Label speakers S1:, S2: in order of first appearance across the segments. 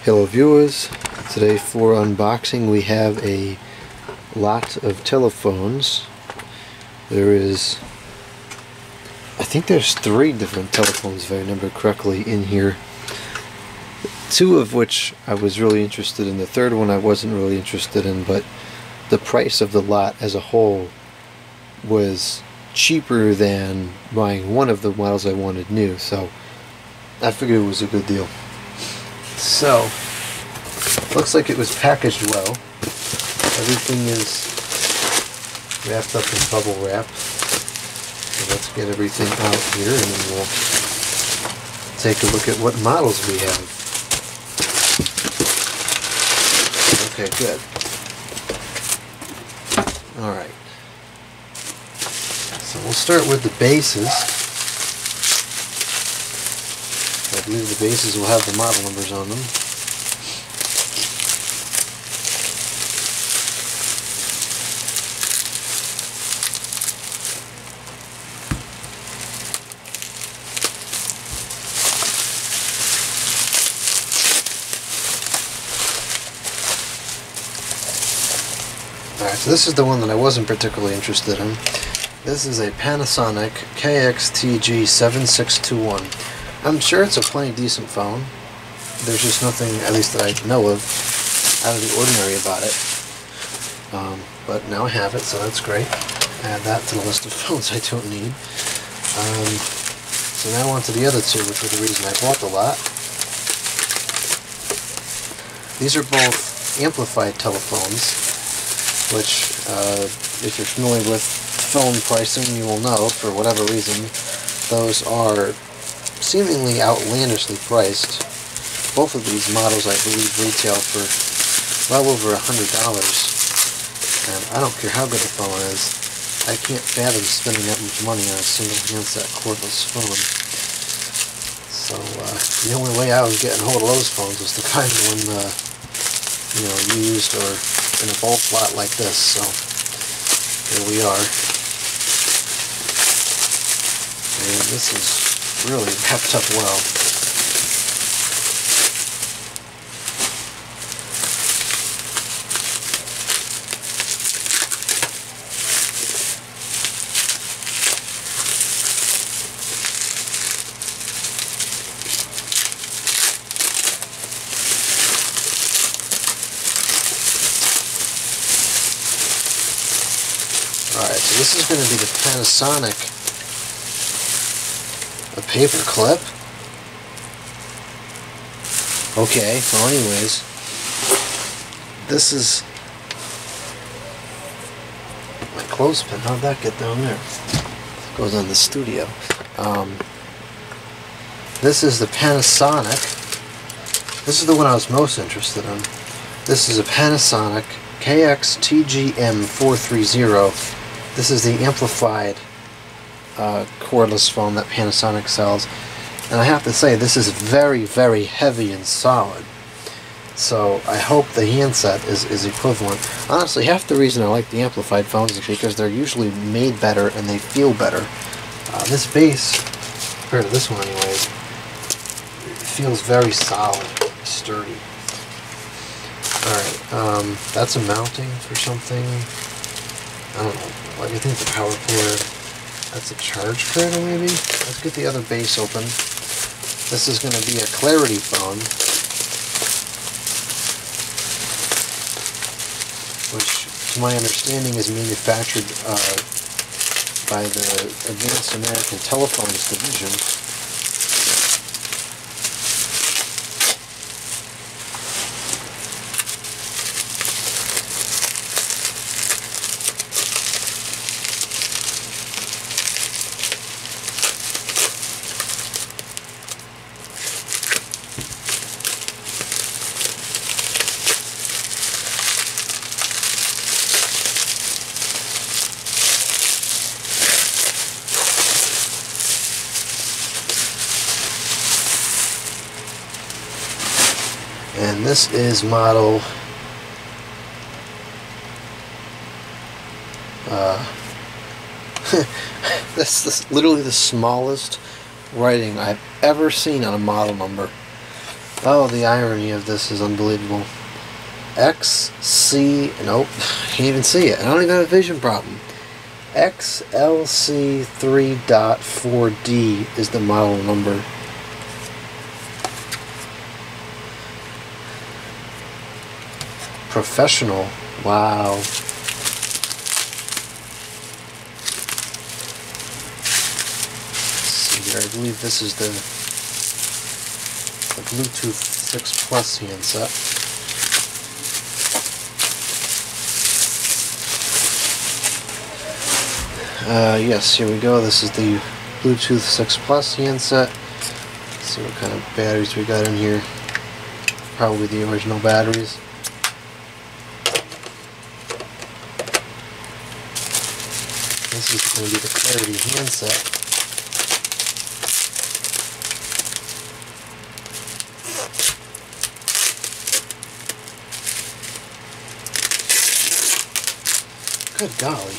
S1: Hello viewers, today for unboxing we have a lot of telephones. I think there's 3 different telephones if I remember correctly in here. 2 of which I was really interested in, the 3rd one I wasn't really interested in, but the price of the lot as a whole was cheaper than buying one of the models I wanted new, so I figured it was a good deal. So, looks like it was packaged well. Everything is wrapped up in bubble wrap. So let's get everything out here and then we'll take a look at what models we have. Okay, good. Alright. So we'll start with the bases. I believe the bases will have the model numbers on them. Alright, so this is the one that I wasn't particularly interested in. This is a Panasonic KXTG7621. I'm sure it's a plenty decent phone. There's just nothing, at least that I know of, out of the ordinary about it. But now I have it, so that's great. Add that to the list of phones I don't need. So now on to the other 2, which were the reason I bought the lot. These are both amplified telephones, which, if you're familiar with phone pricing, you will know, for whatever reason, those are seemingly outlandishly priced. Both of these models, I believe, retail for well over $100. And I don't care how good the phone is, I can't fathom spending that much money on a single handset cordless phone. So the only way I was getting hold of those phones was to find one, used or in a bulk lot like this. So here we are. And this is really wrapped up well. Alright, so this is going to be the Panasonic paper clip. Okay, well anyways, this is my clothespin. How'd that get down there? It goes on the studio. This is the Panasonic. This is the one I was most interested in. This is a Panasonic KXTGM430. This is the amplified cordless phone that Panasonic sells, and I have to say this is very, very heavy and solid, so I hope the handset is equivalent. Honestly, half the reason I like the amplified phones is because they're usually made better and they feel better. This base, compared to this one anyways, feels very solid, sturdy. Alright, that's a mounting for something. I don't know, what do you think, the power cord? That's a charge cradle, maybe? Let's get the other base open. This is going to be a Clarity phone, which, to my understanding, is manufactured by the Advanced American Telephones Division. And this is model this is literally the smallest writing I've ever seen on a model number. Oh, the irony of this is unbelievable. XC, nope, can't even see it. I don't even have a vision problem. XLC3.4D is the model number. Professional. Wow. Let's see here. I believe this is the Bluetooth 6 Plus handset. Yes, here we go. This is the Bluetooth 6 Plus handset. Let's see what kind of batteries we got in here. Probably the original batteries. This is going to be the Clarity handset. Good golly.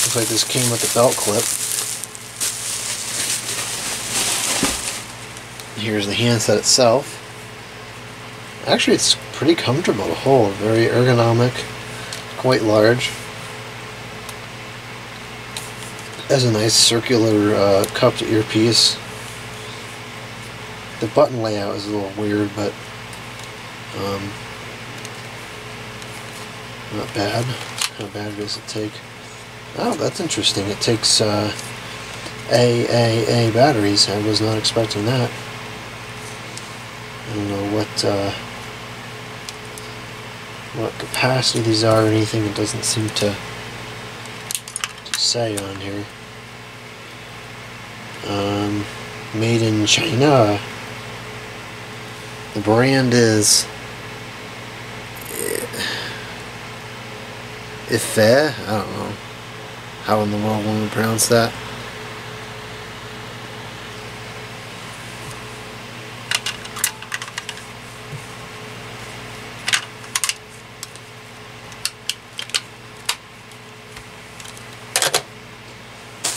S1: Looks like this came with the belt clip. Here's the handset itself. Actually, it's pretty comfortable to hold, very ergonomic, quite large. Has a nice circular cupped earpiece. The button layout is a little weird, but not bad. How bad does it take? Oh, that's interesting. It takes AAA batteries. I was not expecting that. I don't know what capacity these are or anything. It doesn't seem to say on here. Made in China. The brand is Ife. I don't know how in the world one would pronounce that.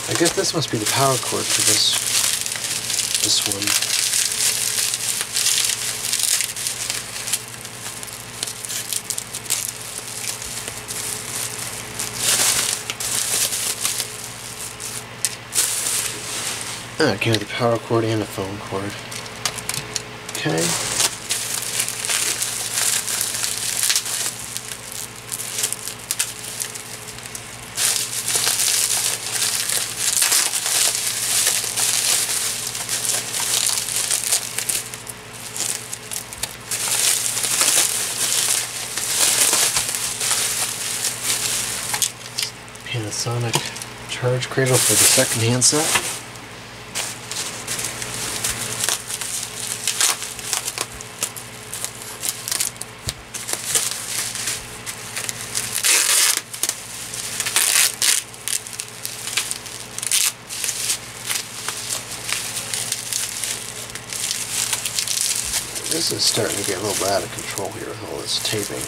S1: I guess this must be the power cord for this one. Ah, it came with a power cord and a phone cord. Okay. Panasonic charge cradle for the second handset. This is starting to get a little out of control here with all this taping.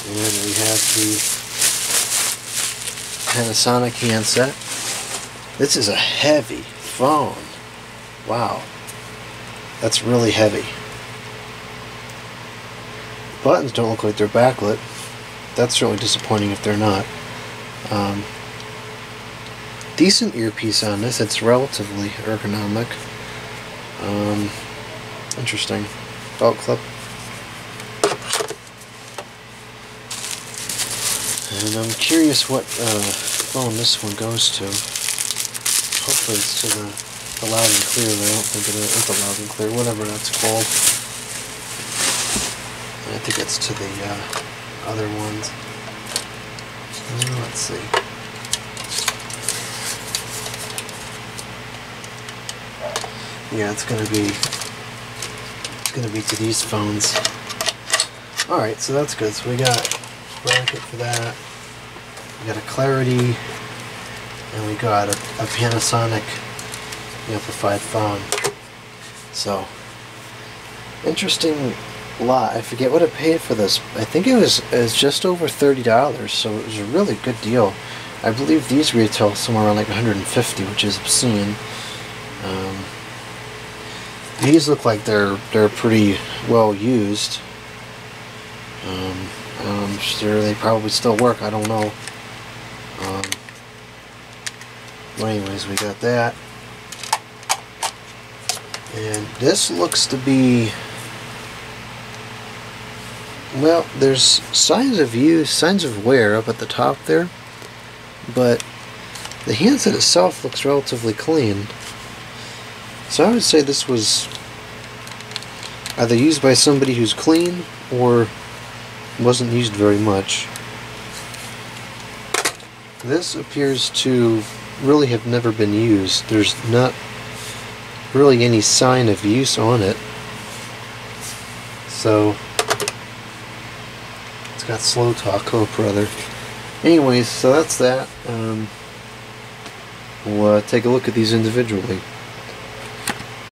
S1: And we have the Panasonic handset. This is a heavy phone. Wow, that's really heavy. Buttons don't look like they're backlit. That's really disappointing if they're not. Decent earpiece on this. It's relatively ergonomic. Interesting. Belt clip. And I'm curious what phone this one goes to. Hopefully it's to the the loud and clear, but I don't think it is the loud and clear, whatever that's called. I think it's to the other ones. Let's see. Yeah, it's gonna be to these phones. Alright, so that's good. So we got a bracket for that. We got a Clarity, and we got a Panasonic amplified phone. So, interesting lot. I forget what I paid for this. I think it was just over $30, so it was a really good deal. I believe these retail somewhere around like $150, which is obscene. These look like they're pretty well used. I'm sure they probably still work. I don't know. But anyways, we got that. And this looks to be, well, there's signs of use, signs of wear up at the top there, but the handset itself looks relatively clean. So I would say this was either used by somebody who's clean or wasn't used very much. This appears to really have never been used. There's not really any sign of use on it. So it's got slow talk, oh brother. Anyways, so that's that. We'll take a look at these individually.